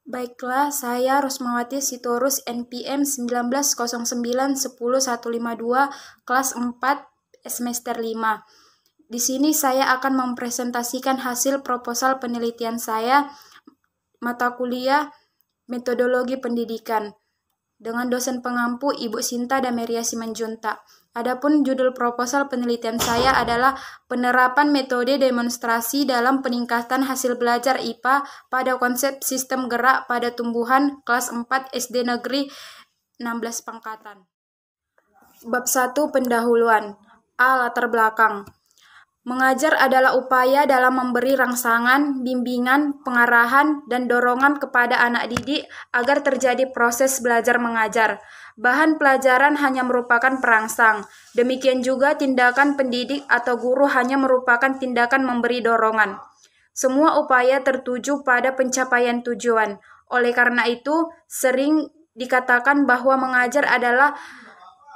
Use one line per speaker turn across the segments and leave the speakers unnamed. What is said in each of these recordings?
Baiklah, saya Rosmawati Sitorus NPM 1909 10152 kelas 4 semester 5. Di sini saya akan mempresentasikan hasil proposal penelitian saya mata kuliah Metodologi Pendidikan dengan dosen pengampu Ibu Sinta Dameria Simanjuntak. Adapun judul proposal penelitian saya adalah penerapan metode demonstrasi dalam peningkatan hasil belajar IPA pada konsep sistem gerak pada tumbuhan kelas 4 SD Negeri 16 Pangkatan. Bab 1 Pendahuluan. A. Latar belakang. Mengajar adalah upaya dalam memberi rangsangan, bimbingan, pengarahan, dan dorongan kepada anak didik agar terjadi proses belajar mengajar. Bahan pelajaran hanya merupakan perangsang. Demikian juga tindakan pendidik atau guru hanya merupakan tindakan memberi dorongan. Semua upaya tertuju pada pencapaian tujuan. Oleh karena itu, sering dikatakan bahwa mengajar adalah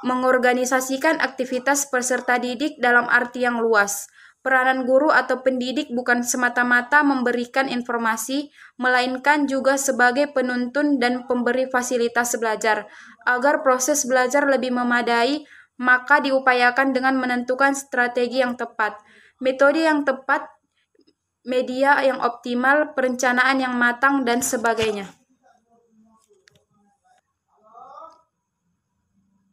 mengorganisasikan aktivitas peserta didik dalam arti yang luas. Peranan guru atau pendidik bukan semata-mata memberikan informasi, melainkan juga sebagai penuntun dan pemberi fasilitas belajar. Agar proses belajar lebih memadai, maka diupayakan dengan menentukan strategi yang tepat, metode yang tepat, media yang optimal, perencanaan yang matang, dan sebagainya.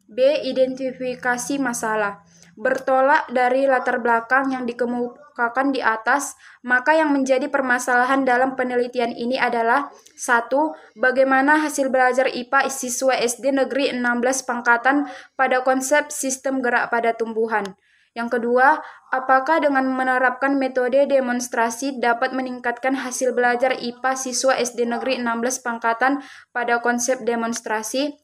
B. Identifikasi masalah. Bertolak dari latar belakang yang dikemukakan di atas, maka yang menjadi permasalahan dalam penelitian ini adalah 1. Bagaimana hasil belajar IPA siswa SD Negeri 16 Pangkatan pada konsep sistem gerak pada tumbuhan. Yang kedua, apakah dengan menerapkan metode demonstrasi dapat meningkatkan hasil belajar IPA siswa SD Negeri 16 Pangkatan pada konsep demonstrasi?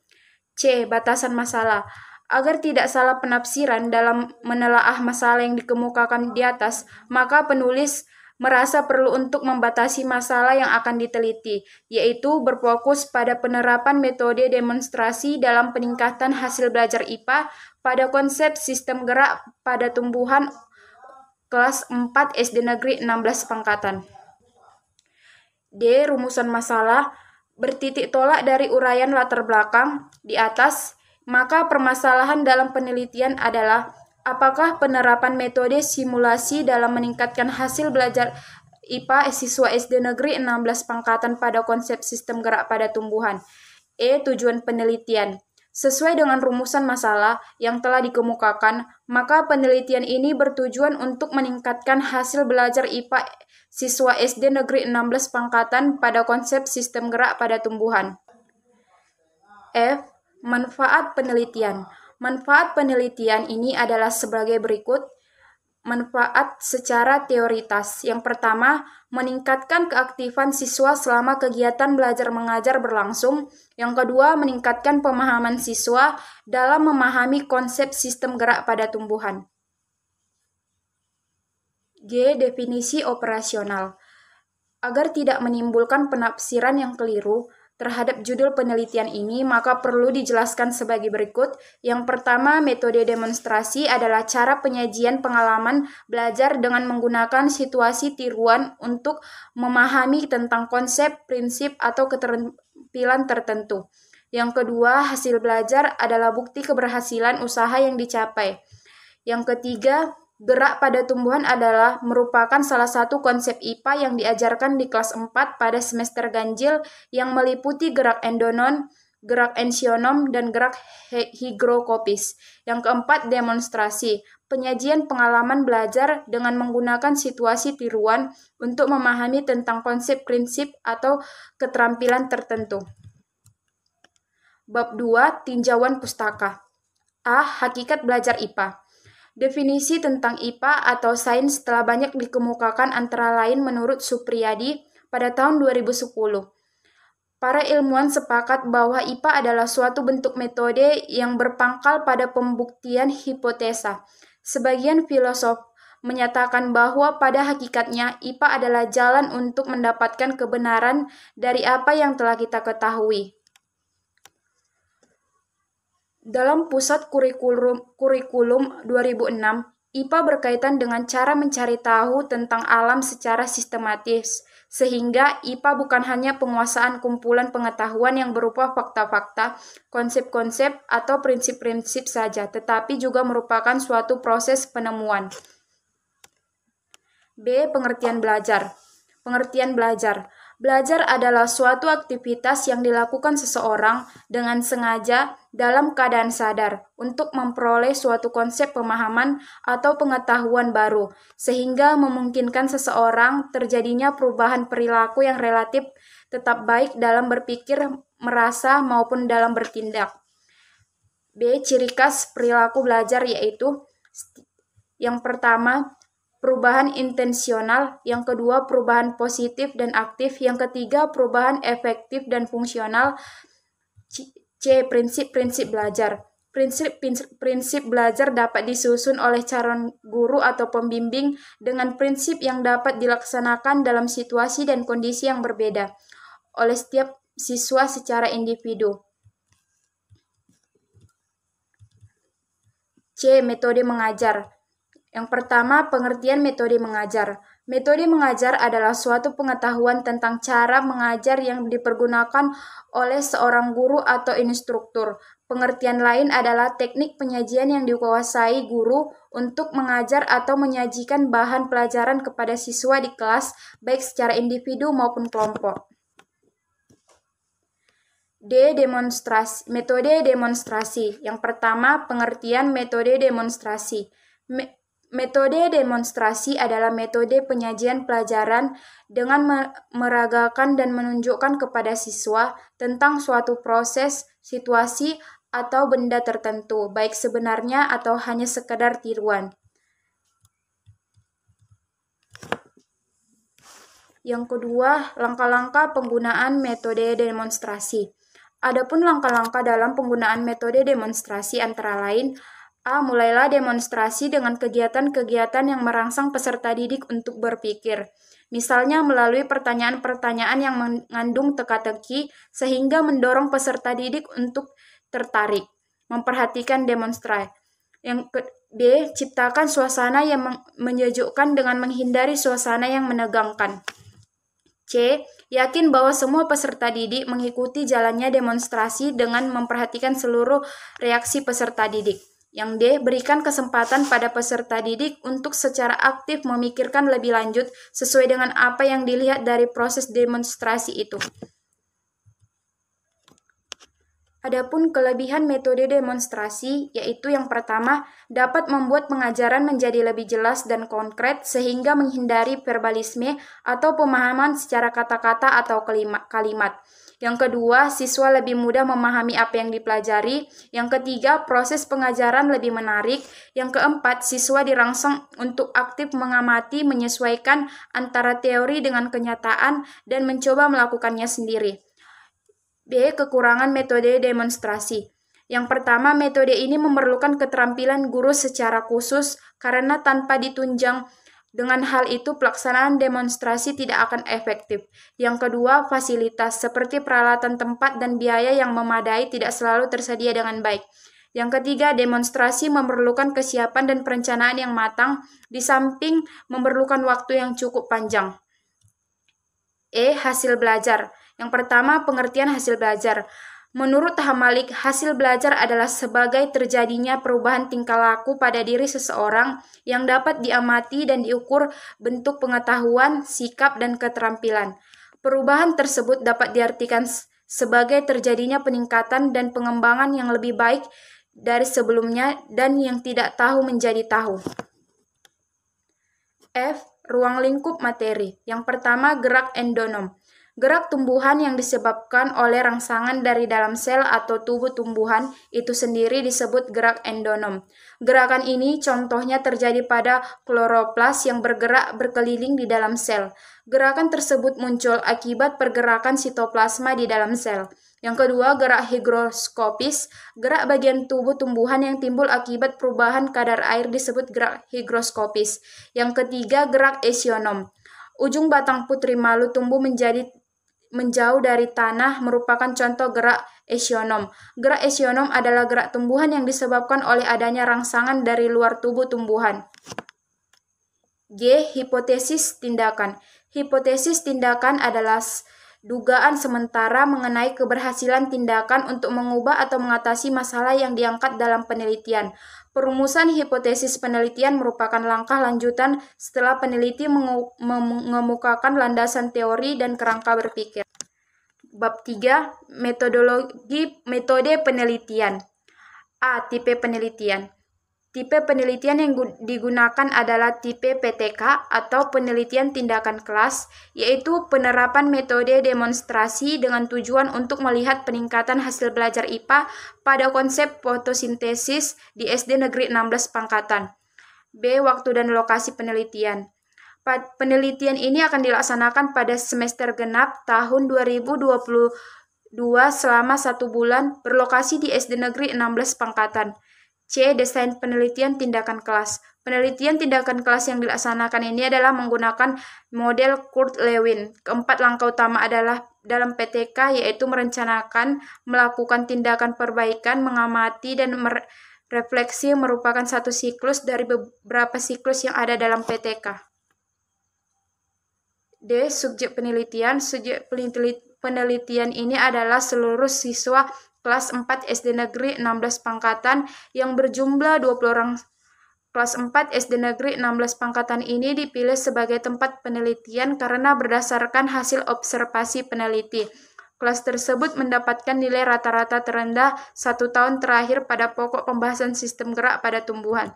C. Batasan masalah. Agar tidak salah penafsiran dalam menelaah masalah yang dikemukakan di atas, maka penulis merasa perlu untuk membatasi masalah yang akan diteliti, yaitu berfokus pada penerapan metode demonstrasi dalam peningkatan hasil belajar IPA pada konsep sistem gerak pada tumbuhan kelas 4 SD Negeri 16 Pangkatan. D. Rumusan masalah. Bertitik tolak dari uraian latar belakang di atas, maka permasalahan dalam penelitian adalah apakah penerapan metode simulasi dalam meningkatkan hasil belajar IPA siswa SD Negeri 16 Pangkatan pada konsep sistem gerak pada tumbuhan. E. Tujuan penelitian. Sesuai dengan rumusan masalah yang telah dikemukakan, maka penelitian ini bertujuan untuk meningkatkan hasil belajar IPA siswa SD Negeri 16 Pangkatan pada konsep sistem gerak pada tumbuhan. F. Manfaat penelitian. Manfaat penelitian ini adalah sebagai berikut. Manfaat secara teoritas. Yang pertama, meningkatkan keaktifan siswa selama kegiatan belajar mengajar berlangsung. Yang kedua, meningkatkan pemahaman siswa dalam memahami konsep sistem gerak pada tumbuhan. G. Definisi operasional. Agar tidak menimbulkan penafsiran yang keliru terhadap judul penelitian ini, maka perlu dijelaskan sebagai berikut. Yang pertama, metode demonstrasi adalah cara penyajian pengalaman belajar dengan menggunakan situasi tiruan untuk memahami tentang konsep, prinsip, atau keterampilan tertentu. Yang kedua, hasil belajar adalah bukti keberhasilan usaha yang dicapai. Yang ketiga, gerak pada tumbuhan adalah merupakan salah satu konsep IPA yang diajarkan di kelas 4 pada semester ganjil yang meliputi gerak endonon, gerak ensionom, dan gerak higrokopis. Yang keempat, demonstrasi. Penyajian pengalaman belajar dengan menggunakan situasi tiruan untuk memahami tentang konsep prinsip atau keterampilan tertentu. Bab 2, tinjauan pustaka. A. Hakikat belajar IPA. Definisi tentang IPA atau sains telah banyak dikemukakan antara lain menurut Supriyadi pada tahun 2010. Para ilmuwan sepakat bahwa IPA adalah suatu bentuk metode yang berpangkal pada pembuktian hipotesa. Sebagian filosof menyatakan bahwa pada hakikatnya IPA adalah jalan untuk mendapatkan kebenaran dari apa yang telah kita ketahui. Dalam Pusat Kurikulum 2006, IPA berkaitan dengan cara mencari tahu tentang alam secara sistematis, sehingga IPA bukan hanya penguasaan kumpulan pengetahuan yang berupa fakta-fakta, konsep-konsep, atau prinsip-prinsip saja, tetapi juga merupakan suatu proses penemuan. B. Pengertian belajar. Pengertian belajar. Belajar adalah suatu aktivitas yang dilakukan seseorang dengan sengaja dalam keadaan sadar untuk memperoleh suatu konsep pemahaman atau pengetahuan baru, sehingga memungkinkan seseorang terjadinya perubahan perilaku yang relatif tetap baik dalam berpikir, merasa, maupun dalam bertindak. B. Ciri khas perilaku belajar yaitu yang pertama, perubahan intensional, yang kedua perubahan positif dan aktif, yang ketiga perubahan efektif dan fungsional. C. Prinsip-prinsip belajar. Prinsip belajar dapat disusun oleh calon guru atau pembimbing dengan prinsip yang dapat dilaksanakan dalam situasi dan kondisi yang berbeda oleh setiap siswa secara individu. C. Metode mengajar. Yang pertama, pengertian metode mengajar. Metode mengajar adalah suatu pengetahuan tentang cara mengajar yang dipergunakan oleh seorang guru atau instruktur. Pengertian lain adalah teknik penyajian yang dikuasai guru untuk mengajar atau menyajikan bahan pelajaran kepada siswa di kelas, baik secara individu maupun kelompok. D. Demonstrasi. Metode demonstrasi. Yang pertama, pengertian metode demonstrasi. Metode demonstrasi adalah metode penyajian pelajaran dengan meragakan dan menunjukkan kepada siswa tentang suatu proses, situasi, atau benda tertentu, baik sebenarnya atau hanya sekedar tiruan. Yang kedua, langkah-langkah penggunaan metode demonstrasi. Adapun langkah-langkah dalam penggunaan metode demonstrasi antara lain: A. Mulailah demonstrasi dengan kegiatan-kegiatan yang merangsang peserta didik untuk berpikir. Misalnya melalui pertanyaan-pertanyaan yang mengandung teka-teki sehingga mendorong peserta didik untuk tertarik, memperhatikan demonstrasi. Yang B. Ciptakan suasana yang menyejukkan dengan menghindari suasana yang menegangkan. C. Yakin bahwa semua peserta didik mengikuti jalannya demonstrasi dengan memperhatikan seluruh reaksi peserta didik. Yang D. Berikan kesempatan pada peserta didik untuk secara aktif memikirkan lebih lanjut sesuai dengan apa yang dilihat dari proses demonstrasi itu. Adapun kelebihan metode demonstrasi, yaitu yang pertama, dapat membuat pengajaran menjadi lebih jelas dan konkret sehingga menghindari verbalisme atau pemahaman secara kata-kata atau kalimat. Yang kedua, siswa lebih mudah memahami apa yang dipelajari. Yang ketiga, proses pengajaran lebih menarik. Yang keempat, siswa dirangsang untuk aktif mengamati, menyesuaikan antara teori dengan kenyataan, dan mencoba melakukannya sendiri. B. Kekurangan metode demonstrasi. Yang pertama, metode ini memerlukan keterampilan guru secara khusus karena tanpa ditunjang dengan hal itu pelaksanaan demonstrasi tidak akan efektif. Yang kedua, fasilitas seperti peralatan tempat dan biaya yang memadai tidak selalu tersedia dengan baik. Yang ketiga, demonstrasi memerlukan kesiapan dan perencanaan yang matang, di samping memerlukan waktu yang cukup panjang. E. Hasil belajar. Yang pertama, pengertian hasil belajar. Menurut Hamalik, hasil belajar adalah sebagai terjadinya perubahan tingkah laku pada diri seseorang yang dapat diamati dan diukur bentuk pengetahuan, sikap, dan keterampilan. Perubahan tersebut dapat diartikan sebagai terjadinya peningkatan dan pengembangan yang lebih baik dari sebelumnya dan yang tidak tahu menjadi tahu. F. Ruang lingkup materi. Yang pertama, gerak endonom. Gerak tumbuhan yang disebabkan oleh rangsangan dari dalam sel atau tubuh tumbuhan itu sendiri disebut gerak endonom. Gerakan ini contohnya terjadi pada kloroplas yang bergerak berkeliling di dalam sel. Gerakan tersebut muncul akibat pergerakan sitoplasma di dalam sel. Yang kedua, gerak higroskopis. Gerak bagian tubuh tumbuhan yang timbul akibat perubahan kadar air disebut gerak higroskopis. Yang ketiga, gerak esionom. Ujung batang putri malu tumbuh menjadi menjauh dari tanah merupakan contoh gerak esionom. Gerak esionom adalah gerak tumbuhan yang disebabkan oleh adanya rangsangan dari luar tubuh tumbuhan. G. Hipotesis tindakan. Hipotesis tindakan adalah dugaan sementara mengenai keberhasilan tindakan untuk mengubah atau mengatasi masalah yang diangkat dalam penelitian. Perumusan hipotesis penelitian merupakan langkah lanjutan setelah peneliti mengemukakan landasan teori dan kerangka berpikir. Bab 3. Metode penelitian. A. Tipe penelitian. Tipe penelitian yang digunakan adalah tipe PTK atau penelitian tindakan kelas, yaitu penerapan metode demonstrasi dengan tujuan untuk melihat peningkatan hasil belajar IPA pada konsep fotosintesis di SD Negeri 16 Pangkatan. B. Waktu dan lokasi penelitian. Penelitian ini akan dilaksanakan pada semester genap tahun 2022 selama 1 bulan, berlokasi di SD Negeri 16 Pangkatan. C. Desain penelitian tindakan kelas. Penelitian tindakan kelas yang dilaksanakan ini adalah menggunakan model Kurt-Lewin. Keempat langkah utama adalah dalam PTK, yaitu merencanakan, melakukan tindakan perbaikan, mengamati, dan refleksi merupakan satu siklus dari beberapa siklus yang ada dalam PTK. D. Subjek penelitian. Subjek penelitian ini adalah seluruh siswa kelas 4 SD Negeri 16 Pangkatan yang berjumlah 20 orang. Kelas 4 SD Negeri 16 Pangkatan ini dipilih sebagai tempat penelitian karena berdasarkan hasil observasi peneliti. Kelas tersebut mendapatkan nilai rata-rata terendah 1 tahun terakhir pada pokok pembahasan sistem gerak pada tumbuhan.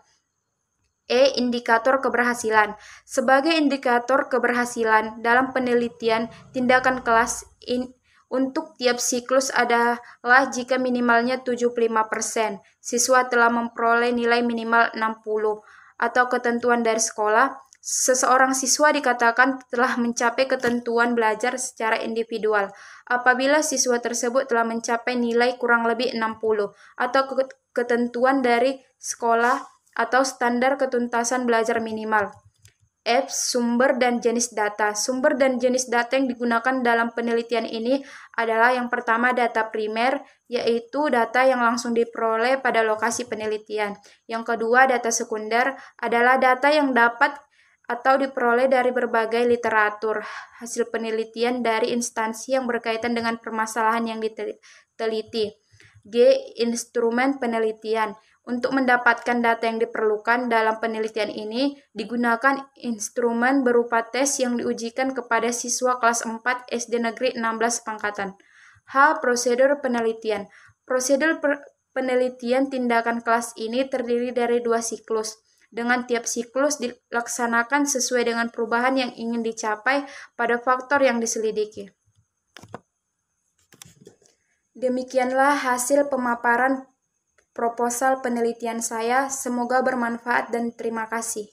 E. Indikator keberhasilan. Sebagai indikator keberhasilan dalam penelitian tindakan kelas untuk tiap siklus adalah jika minimalnya 75% siswa telah memperoleh nilai minimal 60 atau ketentuan dari sekolah. Seseorang siswa dikatakan telah mencapai ketentuan belajar secara individual apabila siswa tersebut telah mencapai nilai kurang lebih 60 atau ketentuan dari sekolah atau standar ketuntasan belajar minimal. F. Sumber dan jenis data. Sumber dan jenis data yang digunakan dalam penelitian ini adalah yang pertama data primer, yaitu data yang langsung diperoleh pada lokasi penelitian. Yang kedua data sekunder adalah data yang dapat atau diperoleh dari berbagai literatur, hasil penelitian dari instansi yang berkaitan dengan permasalahan yang diteliti. G. Instrumen penelitian. Untuk mendapatkan data yang diperlukan dalam penelitian ini, digunakan instrumen berupa tes yang diujikan kepada siswa kelas 4 SD Negeri 16 Pangkatan. H. Prosedur penelitian. Prosedur penelitian tindakan kelas ini terdiri dari 2 siklus, dengan tiap siklus dilaksanakan sesuai dengan perubahan yang ingin dicapai pada faktor yang diselidiki. Demikianlah hasil pemaparan proposal penelitian saya. Semoga bermanfaat dan terima kasih.